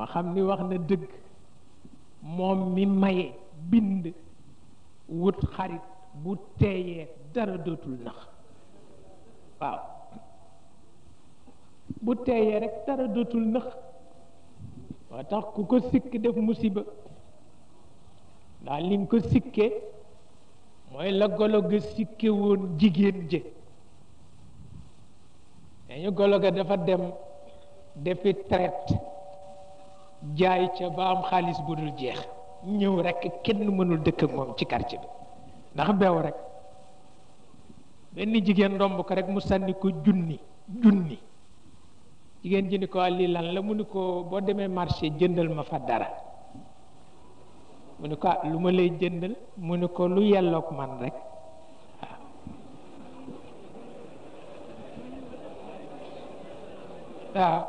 ma xam ni wax na dëgg moom mi maye bind wut xarit bu teeyee dara dootul nax waaw bu teeyee rek dara dootul nax waa tax ku ko sikk def musiba ndax li nga ko sikkee mooy la golo ga sikke woon jigéen jë dañu golo ga dafa dem defi traite jaay ca ba am xaalis bu dul jeex ñëw rekk kenn mënul dëkk ak moom ci quartier bi ndax beew rek benn jigéen romb ko rek mu sànni ko junni jigéen ji ni ko lii lan la mu ni ko boo demee marché jëndal ma fa dara mu ni ko lu ma lay jëndal mu ni ko lu yelloog man rek waaw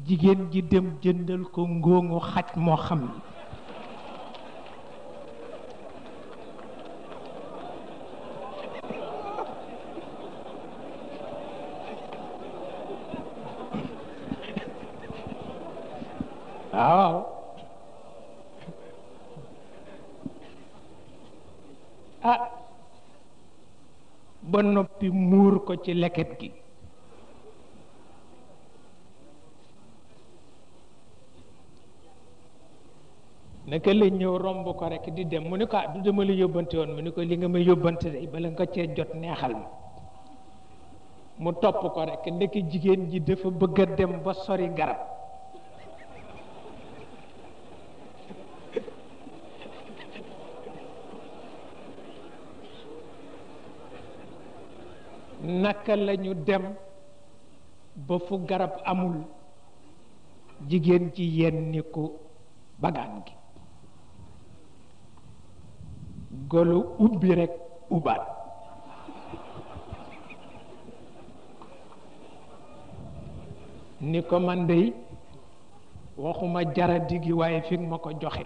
jigéen ji dem jëndal ko ngóoŋu xaj moo xam ni waaw ba noppi muur ko ci leket gi naka la ñëw romb ko rekk di dem mu ni ko du dama la yóbbante woon mu ni ko li nga ma yóbbante day bala nga cee jot neexal ma mu topp ko rekk ndekk jigéen ji dafa bëgg a dem ba sori garab naka lañu dem ba fu garab amul jigéen ci yenni ko bagaan gi golo ubbi rekk ubaat ni ko man dey waxuma jaradi gi waaye fi nga ma ko joxe